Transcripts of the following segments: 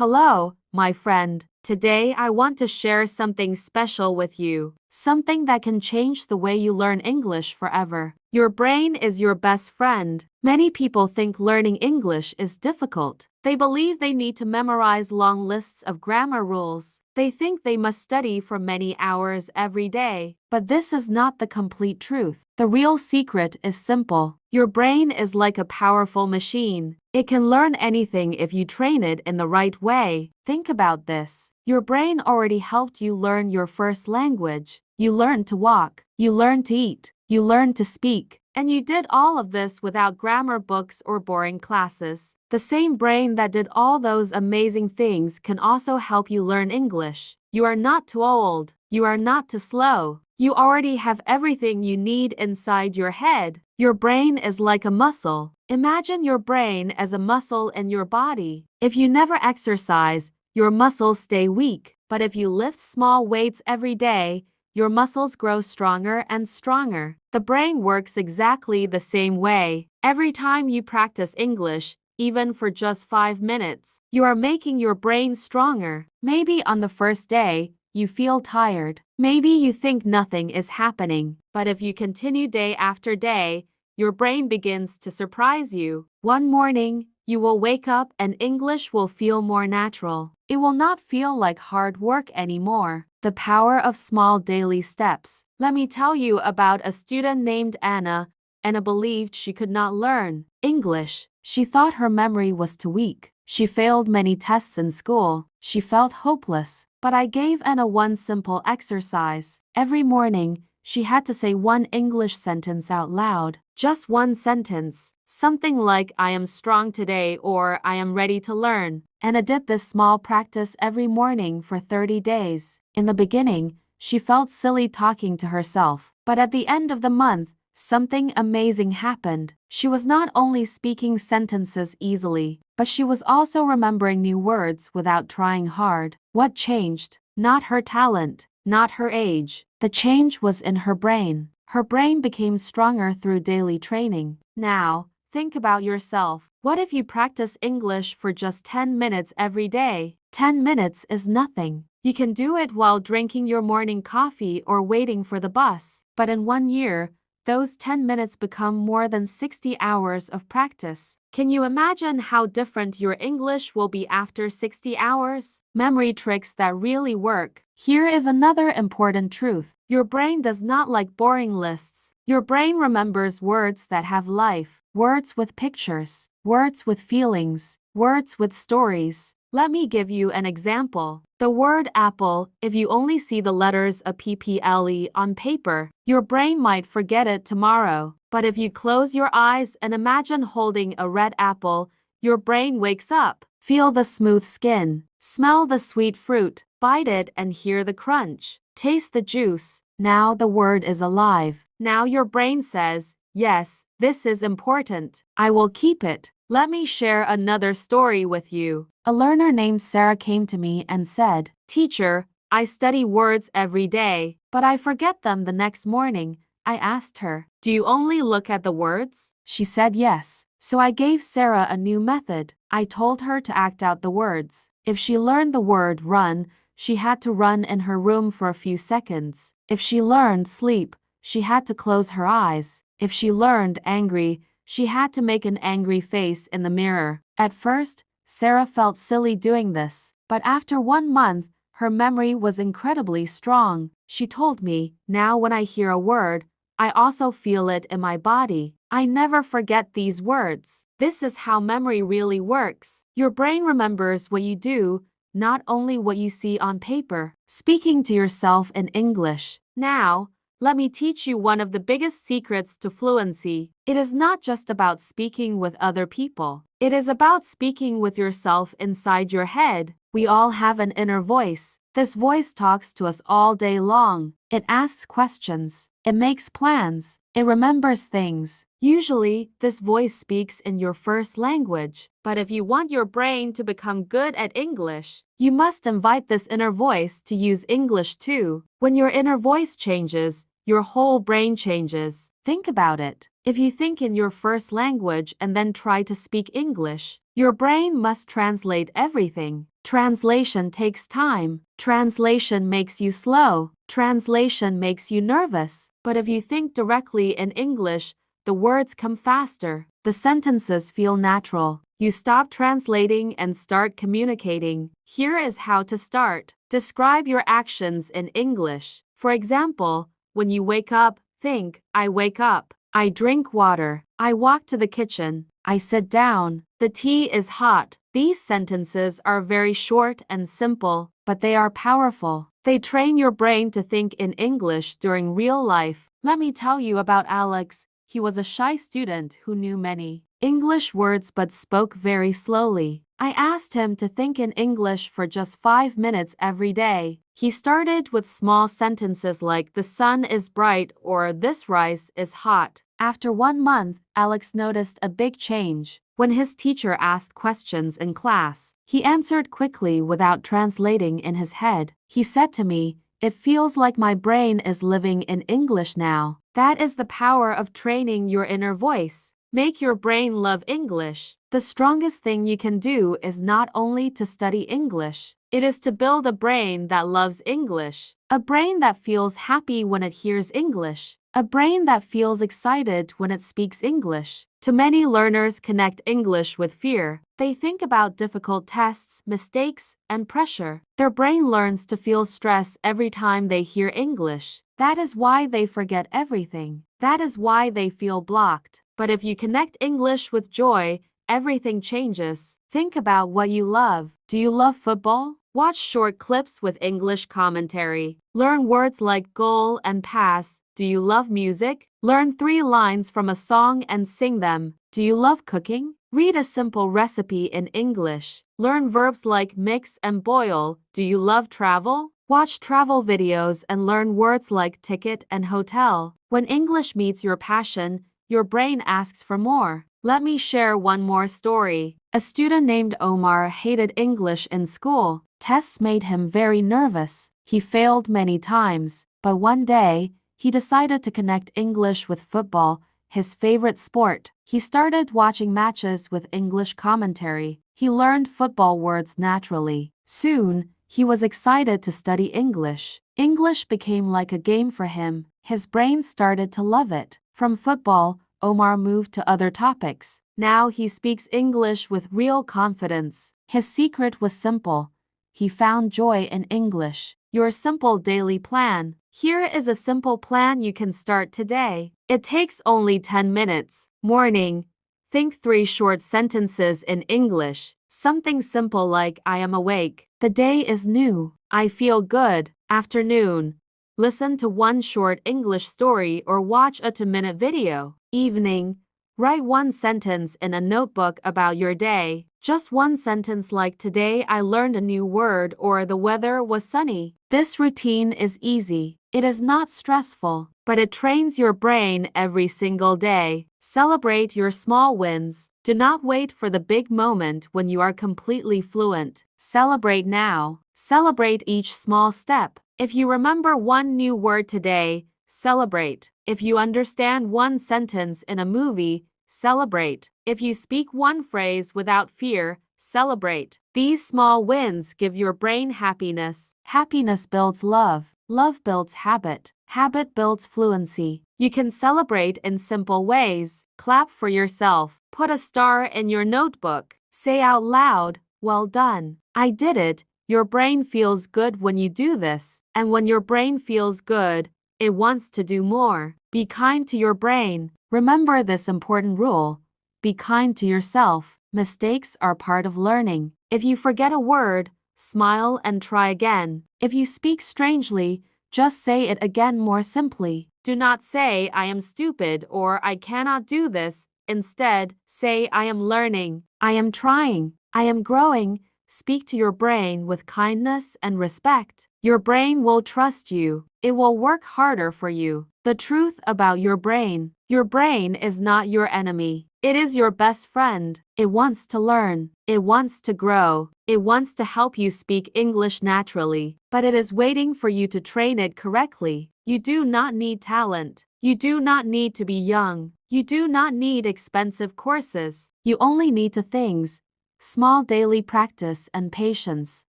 Hello, my friend. Today I want to share something special with you, something that can change the way you learn English forever. Your brain is your best friend. Many people think learning English is difficult. They believe they need to memorize long lists of grammar rules. They think they must study for many hours every day. But this is not the complete truth. The real secret is simple. Your brain is like a powerful machine. It can learn anything if you train it in the right way. Think about this. Your brain already helped you learn your first language. You learned to walk. You learned to eat. You learned to speak. And you did all of this without grammar books or boring classes. The same brain that did all those amazing things can also help you learn English. You are not too old. You are not too slow. You already have everything you need inside your head. Your brain is like a muscle. Imagine your brain as a muscle in your body. If you never exercise, your muscles stay weak. But if you lift small weights every day, your muscles grow stronger and stronger. The brain works exactly the same way. Every time you practice English, even for just 5 minutes, you are making your brain stronger. Maybe on the first day, you feel tired. Maybe you think nothing is happening. But if you continue day after day, your brain begins to surprise you. One morning, you will wake up and English will feel more natural. It will not feel like hard work anymore. The power of small daily steps. Let me tell you about a student named Anna. Anna believed she could not learn English. She thought her memory was too weak. She failed many tests in school. She felt hopeless. But I gave Anna one simple exercise. Every morning, she had to say one English sentence out loud. Just one sentence. Something like, I am strong today, or I am ready to learn. Anna did this small practice every morning for 30 days. In the beginning, she felt silly talking to herself. But at the end of the month, something amazing happened. She was not only speaking sentences easily, but she was also remembering new words without trying hard. What changed? Not her talent, not her age. The change was in her brain. Her brain became stronger through daily training. Now, think about yourself. What if you practice English for just 10 minutes every day? 10 minutes is nothing. You can do it while drinking your morning coffee or waiting for the bus. But in 1 year, those 10 minutes become more than 60 hours of practice. Can you imagine how different your English will be after 60 hours? Memory tricks that really work. Here is another important truth. Your brain does not like boring lists. Your brain remembers words that have life, words with pictures, words with feelings, words with stories. Let me give you an example. The word apple, if you only see the letters apple on paper, your brain might forget it tomorrow. But if you close your eyes and imagine holding a red apple, your brain wakes up. Feel the smooth skin, smell the sweet fruit, bite it and hear the crunch. Taste the juice. Now the word is alive. Now your brain says, yes, this is important. I will keep it. Let me share another story with you. A learner named Sarah came to me and said, Teacher, I study words every day, but I forget them the next morning. I asked her, do you only look at the words? She said yes. So I gave Sarah a new method. I told her to act out the words. If she learned the word run, she had to run in her room for a few seconds. If she learned sleep, she had to close her eyes. If she learned angry, she had to make an angry face in the mirror. At first, Sarah felt silly doing this, but after 1 month, her memory was incredibly strong. She told me, now when I hear a word, I also feel it in my body. I never forget these words. This is how memory really works. Your brain remembers what you do, not only what you see on paper. Speaking to yourself in English. Now, let me teach you one of the biggest secrets to fluency. It is not just about speaking with other people. It is about speaking with yourself inside your head. We all have an inner voice. This voice talks to us all day long. It asks questions. It makes plans. It remembers things. Usually, this voice speaks in your first language. But if you want your brain to become good at English, you must invite this inner voice to use English too. When your inner voice changes, your whole brain changes. Think about it. If you think in your first language and then try to speak English, your brain must translate everything. Translation takes time. Translation makes you slow. Translation makes you nervous. But if you think directly in English, the words come faster. The sentences feel natural. You stop translating and start communicating. Here is how to start. Describe your actions in English. For example, when you wake up, think, I wake up. I drink water. I walk to the kitchen. I sit down. The tea is hot. These sentences are very short and simple, but they are powerful. They train your brain to think in English during real life. Let me tell you about Alex. He was a shy student who knew many English words but spoke very slowly. I asked him to think in English for just 5 minutes every day. He started with small sentences like the sun is bright or this rice is hot. After 1 month, Alex noticed a big change. When his teacher asked questions in class, he answered quickly without translating in his head. He said to me, "It feels like my brain is living in English now." That is the power of training your inner voice. Make your brain love English. The strongest thing you can do is not only to study English, it is to build a brain that loves English. A brain that feels happy when it hears English. A brain that feels excited when it speaks English. Too many learners connect English with fear. They think about difficult tests, mistakes, and pressure. Their brain learns to feel stress every time they hear English. That is why they forget everything. That is why they feel blocked. But if you connect English with joy, everything changes. Think about what you love. Do you love football? Watch short clips with English commentary. Learn words like goal and pass. Do you love music? Learn 3 lines from a song and sing them. Do you love cooking? Read a simple recipe in English. Learn verbs like mix and boil. Do you love travel? Watch travel videos and learn words like ticket and hotel. When English meets your passion, your brain asks for more. Let me share one more story. A student named Omar hated English in school. Tests made him very nervous. He failed many times, but one day, he decided to connect English with football, his favorite sport. He started watching matches with English commentary. He learned football words naturally. Soon, he was excited to study English. English became like a game for him. His brain started to love it. From football, Omar moved to other topics. Now he speaks English with real confidence. His secret was simple. He found joy in English. Your simple daily plan. Here is a simple plan you can start today. It takes only 10 minutes. Morning. Think 3 short sentences in English. Something simple like I am awake. The day is new. I feel good. Afternoon. Listen to 1 short English story or watch a 2-minute video. Evening. Write 1 sentence in a notebook about your day. Just 1 sentence like today I learned a new word or the weather was sunny. This routine is easy. It is not stressful, but it trains your brain every single day. Celebrate your small wins. Do not wait for the big moment when you are completely fluent. Celebrate now. Celebrate each small step. If you remember 1 new word today, celebrate. If you understand 1 sentence in a movie, celebrate. If you speak 1 phrase without fear, celebrate. These small wins give your brain happiness. Happiness builds love. Love builds habit. Habit builds fluency. You can celebrate in simple ways. Clap for yourself. Put a star in your notebook. Say out loud, "Well done. I did it." Your brain feels good when you do this. And when your brain feels good, it wants to do more. Be kind to your brain. Remember this important rule. Be kind to yourself. Mistakes are part of learning. If you forget a word, smile and try again. If you speak strangely, just say it again more simply. Do not say I am stupid or I cannot do this. Instead, say I am learning. I am trying. I am growing. Speak to your brain with kindness and respect. Your brain will trust you. It will work harder for you. The truth about your brain is not your enemy. It is your best friend. It wants to learn. It wants to grow. It wants to help you speak English naturally. But it is waiting for you to train it correctly. You do not need talent. You do not need to be young. You do not need expensive courses. You only need to things. small daily practice and patience.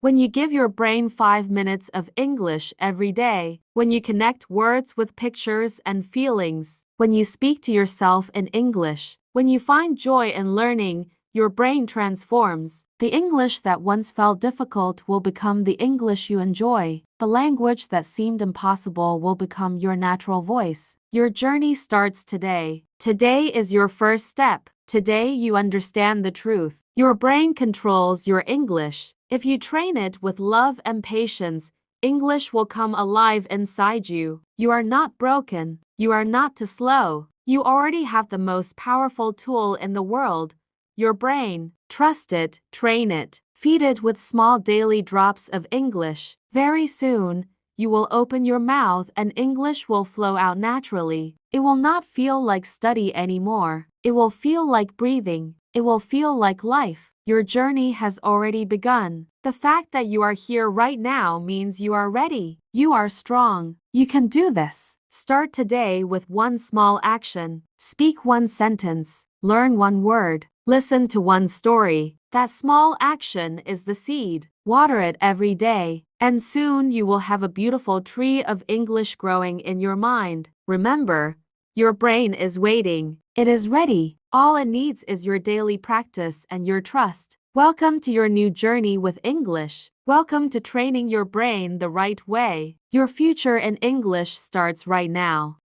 When you give your brain 5 minutes of English every day, when you connect words with pictures and feelings, when you speak to yourself in English, when you find joy in learning, your brain transforms. The English that once felt difficult will become the English you enjoy. The language that seemed impossible will become your natural voice. Your journey starts today. Today is your first step. Today you understand the truth. Your brain controls your English. If you train it with love and patience, English will come alive inside you. You are not broken. You are not too slow. You already have the most powerful tool in the world, your brain. Trust it, train it, feed it with small daily drops of English. Very soon, you will open your mouth and English will flow out naturally. It will not feel like study anymore. It will feel like breathing. It will feel like life. Your journey has already begun. The fact that you are here right now means you are ready. You are strong. You can do this. Start today with one small action. Speak one sentence. Learn one word. Listen to one story. That small action is the seed. Water it every day, and soon you will have a beautiful tree of English growing in your mind. Remember, your brain is waiting. It is ready. All it needs is your daily practice and your trust. Welcome to your new journey with English. Welcome to training your brain the right way. Your future in English starts right now.